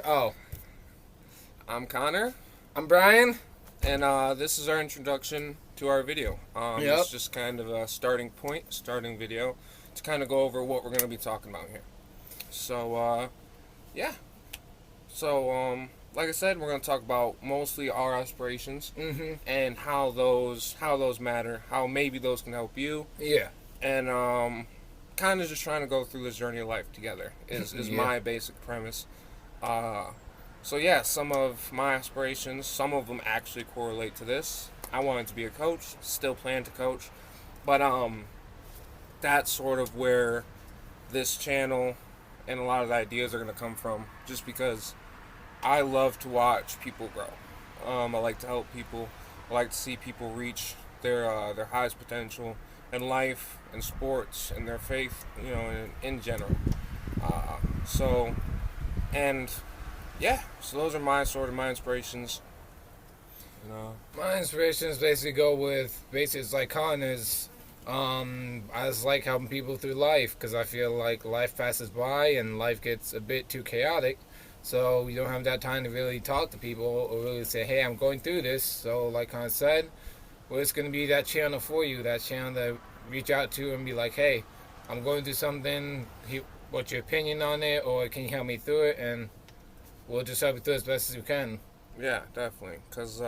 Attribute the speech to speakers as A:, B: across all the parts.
A: Oh,
B: I'm Connor,
A: I'm Brian.
B: and this is our introduction to our video.
A: Yep.
B: It's just kind of a starting point, starting video, to kind of go over what we're going to be talking about here. So, yeah. So, like I said, we're going to talk about mostly our aspirations
A: Mm-hmm.
B: and how those matter, how maybe those can help you,
A: Yeah.
B: and kind of just trying to go through this journey of life together is
A: Yeah.
B: my basic premise. Uh, So yeah, some of my aspirations, some of them actually correlate to this. I wanted to be a coach, still plan to coach, but that's sort of where this channel and a lot of the ideas are going to come from. Just because I love to watch people grow. I like to help people. I like to see people reach their highest potential in life, in sports, in their faith. In general. So and yeah, so those are my inspirations. You know.
A: My inspirations basically go with it's like Connor's. I just like helping people through life because I feel like life passes by and life gets a bit too chaotic. So you don't have that time to really talk to people or really say, "Hey, I'm going through this." So, like Connor said, well, it's going to be that channel for you, that channel to reach out to and be like, "Hey, I'm going through something. What's your opinion on it, or can you help me through it?" And we'll just help you through it as best as we can.
B: Yeah, definitely. Cause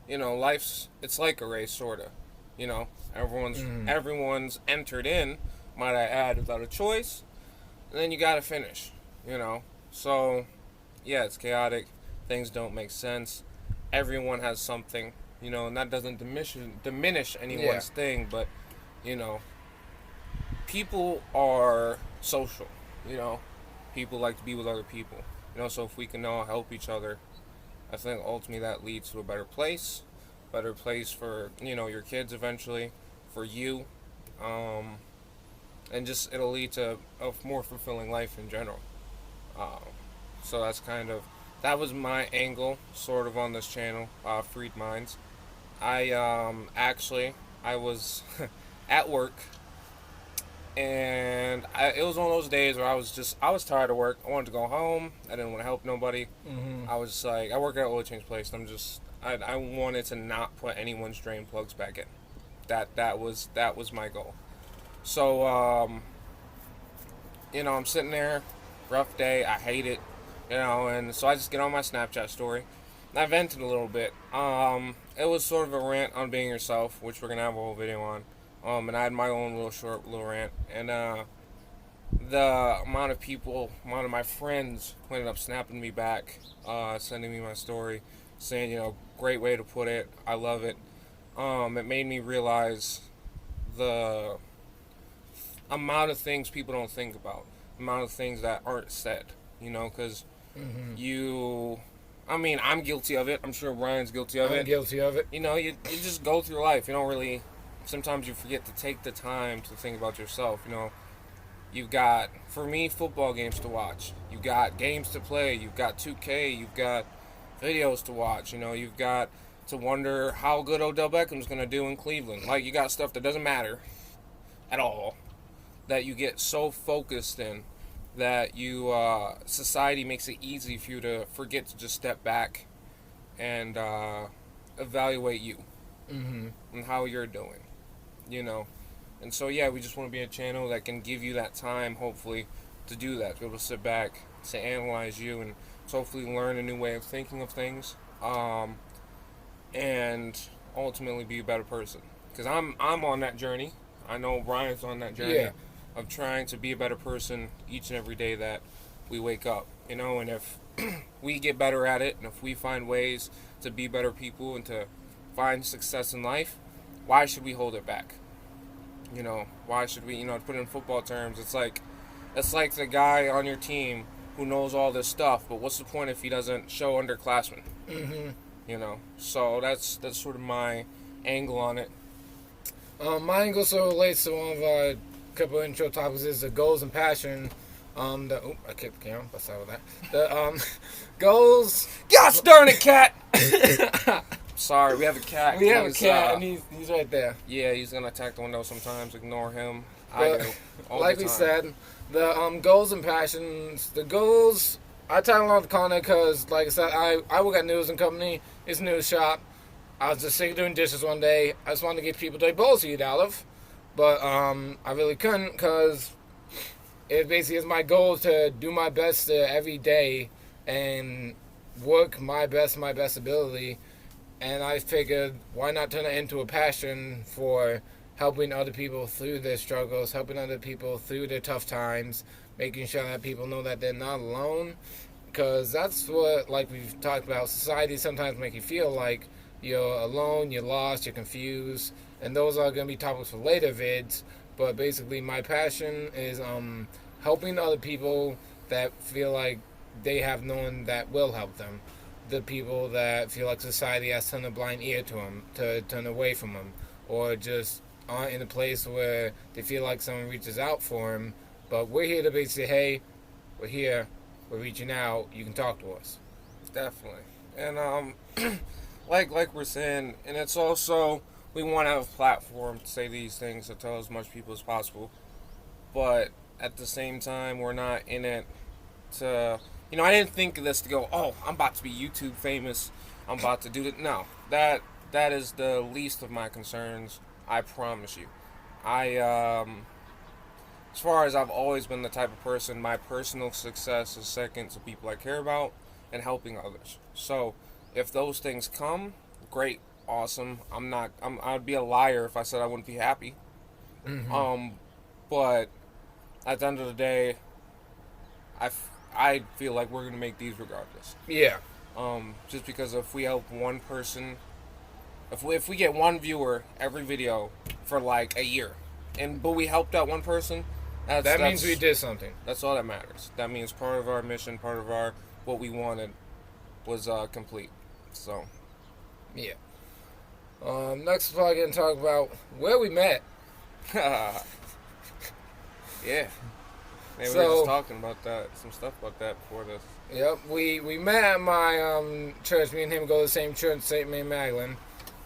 B: life's it's like a race, sorta. You know, everyone's
A: Mm-hmm.
B: everyone's entered in. Might I add, without a choice, and then you gotta finish. You know, so yeah, it's chaotic. Things don't make sense. Everyone has something. And that doesn't diminish anyone's thing, but you know, people are social. You know, people like to be with other people. So if we can all help each other, I think ultimately that leads to a better place for your kids eventually, for you, um, and just it'll lead to a more fulfilling life in general. Um, so that was my angle, sort of on this channel, Freed Minds. I was at work, and it was one of those days where I was tired of work. I wanted to go home. I didn't want to help nobody.
A: Mm-hmm.
B: I was just like, I work at an oil change place. And I wanted to not put anyone's drain plugs back in. That was my goal. So I'm sitting there, rough day. I hate it, and so I just get on my Snapchat story. And I vented a little bit. It was sort of a rant on being yourself, which we're gonna have a whole video on. And I had my own little rant, and the amount of my friends who ended up snapping me back, sending me my story, saying, great way to put it, I love it. It made me realize the amount of things people don't think about, the amount of things that aren't said, because
A: Mm-hmm.
B: I'm guilty of it. I'm sure Brian's guilty of
A: I'm
B: it.
A: guilty of it.
B: You just go through life. You don't really, sometimes you forget to take the time to think about yourself. You've got, for me, football games to watch. You've got games to play. You've got 2K. You've got videos to watch. You've got to wonder how good Odell Beckham's going to do in Cleveland. Like, you got stuff that doesn't matter at all that you get so focused in that society makes it easy for you to forget to just step back and evaluate you
A: Mm-hmm.
B: and how you're doing, you know. And so, yeah, we just want to be a channel that can give you that time, hopefully, to do that, to be able to sit back, to analyze you, and to hopefully learn a new way of thinking of things, and ultimately be a better person. Because I'm on that journey. I know Brian's on that journey
A: Yeah.
B: of trying to be a better person each and every day that we wake up, and if we get better at it, and if we find ways to be better people and to find success in life, why should we hold it back? Why should we, to put it in football terms, it's like the guy on your team who knows all this stuff, but what's the point if he doesn't show underclassmen?
A: Mm-hmm.
B: So that's sort of my angle on it.
A: My angle so relates to one of our couple of intro topics is the goals and passion. I kicked the camera. That's all that. The goals.
B: Gosh darn it, cat! Sorry, we have a cat.
A: We have a cat, and he's right there.
B: Yeah, he's gonna attack the window sometimes. Ignore him.
A: But,
B: I do. All
A: like
B: the
A: we
B: time.
A: said, the goals and passions. The goals I tag along with Colin because, like I said, I work at News and Company. It's a news shop. I was just sick of doing dishes one day. I just wanted to get people their bowls to eat out of. But I really couldn't because it basically is my goal to do my best every day and work my best ability. And I figured, why not turn it into a passion for helping other people through their struggles, helping other people through their tough times, making sure that people know that they're not alone. Because that's what, like we've talked about, society sometimes make you feel like you're alone, you're lost, you're confused. And those are going to be topics for later vids. But basically, my passion is helping other people that feel like they have no one that will help them. The people that feel like society has turned a blind ear to them, to turn away from them, or just aren't in a place where they feel like someone reaches out for them. But we're here to basically say, hey, we're here, we're reaching out, you can talk to us.
B: Definitely. And like we're saying, and it's also, we want to have a platform to say these things to tell as much people as possible. But at the same time, we're not in it to, I didn't think of this to go, oh, I'm about to be YouTube famous, I'm about to do it. No, that is the least of my concerns, I promise you. As far as I've always been the type of person, my personal success is second to people I care about and helping others. So if those things come, great, awesome. I'd be a liar if I said I wouldn't be happy.
A: Mm-hmm.
B: But at the end of the day, I feel like we're gonna make these regardless.
A: Yeah.
B: Just because if we help one person, if we get one viewer every video for like a year, but we helped out one person,
A: that means we did something.
B: That's all that matters. That means part of our mission, part of our what we wanted was complete. So,
A: yeah. Next, we're going to talk about where we met.
B: Yeah. Maybe we were just talking about that, some stuff about that before this.
A: Yep, we met at my church. Me and him go to the same church, St. Mary Magdalene.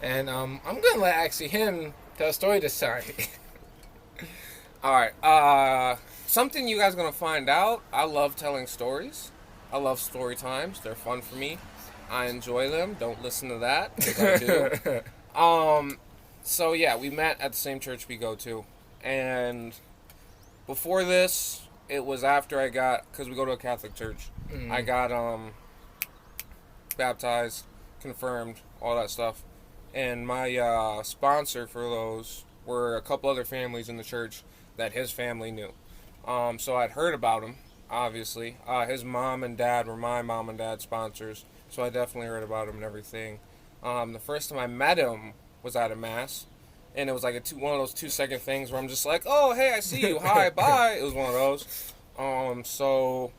A: And I'm going to let actually him tell a story this time.
B: Alright, something you guys are going to find out, I love telling stories. I love story times. They're fun for me. I enjoy them. Don't listen to that, because I do. So yeah, we met at the same church we go to. And before this, it was after I got, because we go to a Catholic church, I got baptized, confirmed, all that stuff. And my sponsor for those were a couple other families in the church that his family knew. So I'd heard about him, obviously. His mom and dad were my mom and dad's sponsors, so I definitely heard about him and everything. The first time I met him was at a mass, and it was like one of those 2-second things where I'm just like, oh, hey, I see you, hi, bye. It was one of those. So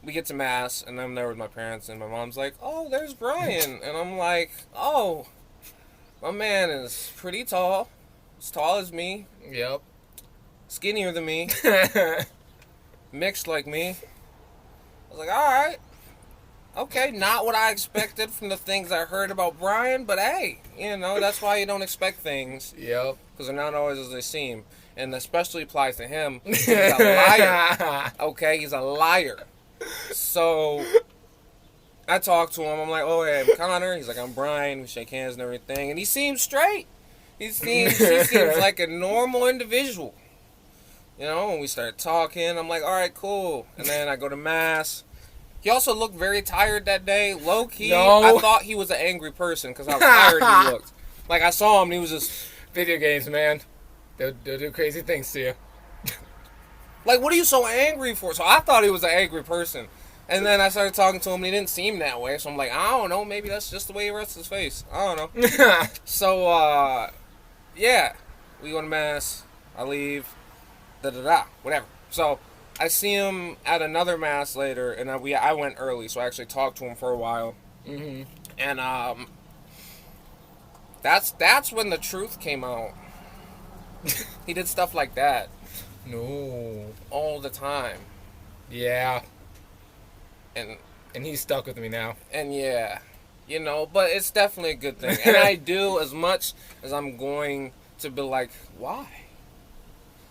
B: we get to mass, and I'm there with my parents, and my mom's like, oh, there's Brian. And I'm like, oh, my man is pretty tall, as tall as me.
A: Yep.
B: Skinnier than me. Mixed like me. I was like, alright. Okay, not what I expected from the things I heard about Brian, but hey, that's why you don't expect things.
A: Yep.
B: Because they're not always as they seem. And especially applies to him. He's a liar. Okay, he's a liar. So, I talked to him. I'm like, oh, hey, I'm Connor. He's like, I'm Brian. We shake hands and everything. And he seems straight. He seems like a normal individual. When we started talking, I'm like, all right, cool. And then I go to mass. He also looked very tired that day. Low key, no. I thought he was an angry person because how tired he looked. Like, I saw him and he was just...
A: Video games, man. They'll do crazy things to you.
B: Like, what are you so angry for? So I thought he was an angry person. And then I started talking to him and he didn't seem that way. So I'm like, I don't know. Maybe that's just the way he rests his face. I don't know. So, yeah. We go to mass. I leave. Whatever. So I see him at another mass later, and I went early, so I actually talked to him for a while.
A: Mm-hmm.
B: And that's when the truth came out. He did stuff like that.
A: No.
B: All the time.
A: Yeah.
B: And
A: he's stuck with me now.
B: And yeah, but it's definitely a good thing. And I do as much as I'm going to be like, why?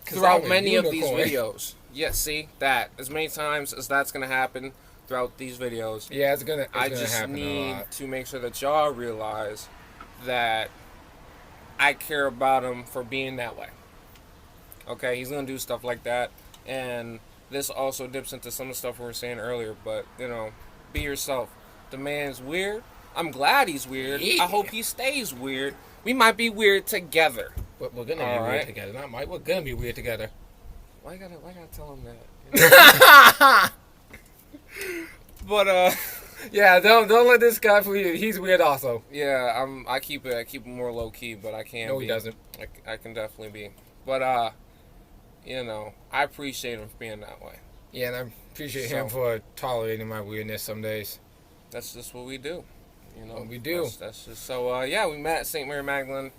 B: Throughout many of these videos. Yeah, see, that. As many times as that's going to happen, throughout these videos.
A: Yeah, it's gonna
B: just
A: happen a
B: need
A: lot.
B: to make sure that y'all realize that I care about him for being that way. Okay, he's gonna do stuff like that, and this also dips into some of the stuff we were saying earlier. But be yourself. The man's weird. I'm glad he's weird.
A: Yeah.
B: I hope he stays weird. We might be weird together.
A: But we're gonna
B: All
A: be
B: right.
A: weird together. Not Mike. We're gonna be weird together.
B: Why gotta tell him that? But
A: Yeah, don't let this guy fool you. He's weird also.
B: yeah, I keep it more low key, but I can't.
A: No,
B: be.
A: he doesn't.
B: I can definitely be. But I appreciate him for being that way.
A: Yeah, and I appreciate him for tolerating my weirdness some days.
B: That's just what we do.
A: We do.
B: That's just so. Yeah, we met at St. Mary Magdalene.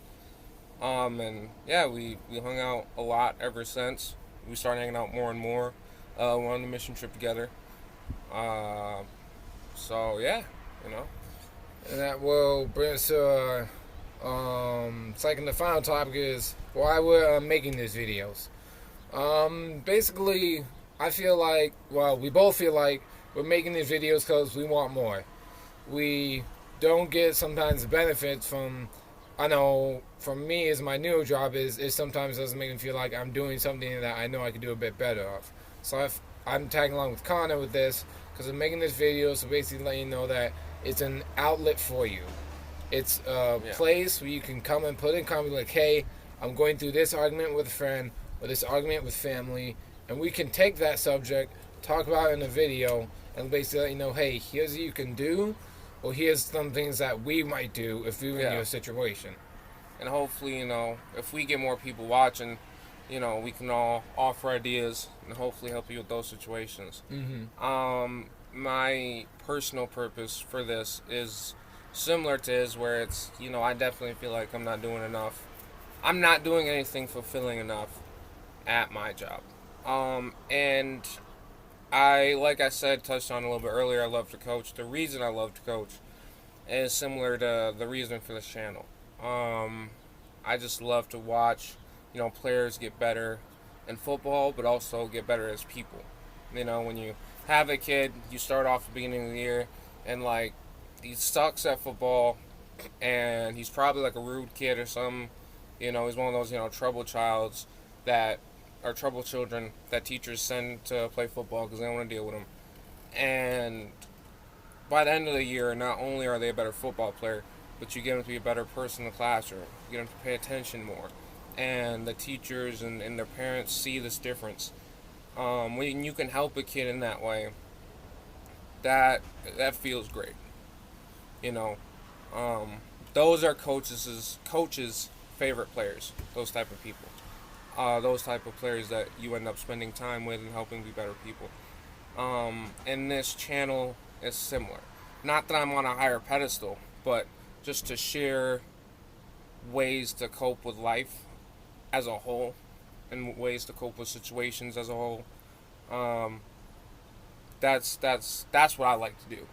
B: And yeah, we hung out a lot ever since. We started hanging out more and more. We're on the mission trip together. So yeah,
A: And that will bring us to second. The final topic is why we're making these videos. Basically, I feel like, well, we both feel like we're making these videos because we want more. We don't get sometimes the benefits from, I know, for me, as my new job is, it sometimes doesn't make me feel like I'm doing something that I know I could do a bit better of. So I'm tagging along with Connor with this because I'm making this video, so basically letting you know that it's an outlet for you. It's a place where you can come and put in comment like, hey, I'm going through this argument with a friend or this argument with family, and we can take that subject, talk about it in a video, and basically let you know, hey, here's what you can do, or here's some things that we might do if we were in your situation.
B: And hopefully, if we get more people watching, we can all offer ideas and hopefully help you with those situations.
A: Mm-hmm.
B: My personal purpose for this is similar to his, where it's, I definitely feel like I'm not doing enough. I'm not doing anything fulfilling enough at my job. And like I said, touched on a little bit earlier, I love to coach. The reason I love to coach is similar to the reason for this channel. I just love to watch, players get better in football, but also get better as people. When you have a kid, you start off at the beginning of the year, and he sucks at football, and he's probably like a rude kid or something. He's one of those, trouble childs that are trouble children that teachers send to play football because they don't want to deal with them. And by the end of the year, not only are they a better football player, but you get them to be a better person in the classroom. You get them to pay attention more. And the teachers and their parents see this difference. When you can help a kid in that way, that feels great. Those are coaches' favorite players. Those type of people. Those type of players that you end up spending time with and helping be better people. And this channel is similar. Not that I'm on a higher pedestal, but just to share ways to cope with life as a whole and ways to cope with situations as a whole. That's what I like to do.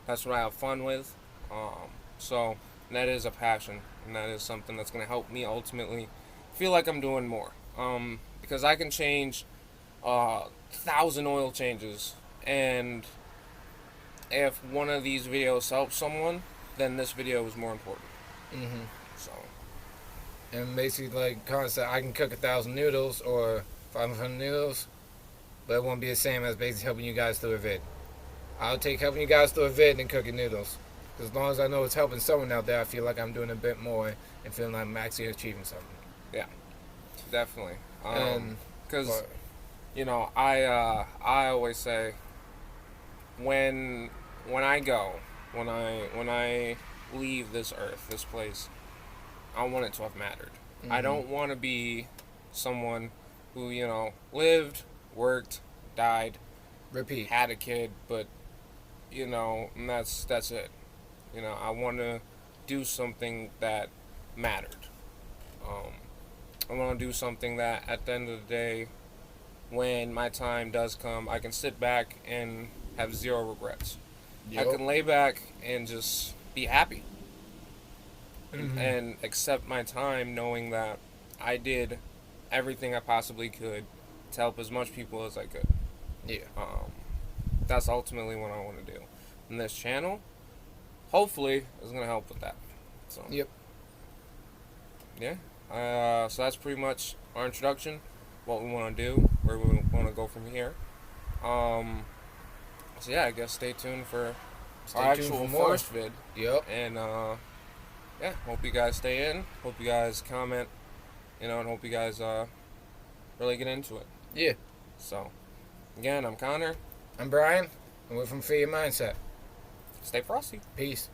B: That's what I have fun with. So that is a passion, and that is something that's going to help me ultimately feel like I'm doing more. Because I can change 1,000 oil changes, and if one of these videos helps someone, then this video is more important.
A: Mm-hmm.
B: So.
A: And basically, like Connor said, I can cook 1,000 noodles or 500 noodles, but it won't be the same as basically helping you guys through a vid. I'll take helping you guys through a vid than cooking noodles. As long as I know it's helping someone out there, I feel like I'm doing a bit more and feeling like I'm actually achieving something.
B: Yeah, definitely. Because I always say when I leave this earth, this place, I want it to have mattered. Mm-hmm. I don't want to be someone who lived, worked, died,
A: repeat,
B: had a kid, but and that's it. I want to do something that mattered. I want to do something that at the end of the day, when my time does come, I can sit back and have zero regrets. Yep. I can lay back and just be happy. Mm-hmm. And accept my time knowing that I did everything I possibly could to help as much people as I could.
A: Yeah.
B: that's ultimately what I want to do. And this channel, hopefully, is going to help with that. So,
A: Yep.
B: yeah. So that's pretty much our introduction, what we want to do, where we want to go from here. So yeah, I guess stay tuned for our
A: tuned
B: actual
A: for more.
B: first vid.
A: Yep.
B: And yeah, hope you guys stay in. Hope you guys comment, and hope you guys really get into it.
A: Yeah.
B: So, again, I'm Connor.
A: I'm Brian, and we're from Fear Mindset.
B: Stay frosty.
A: Peace.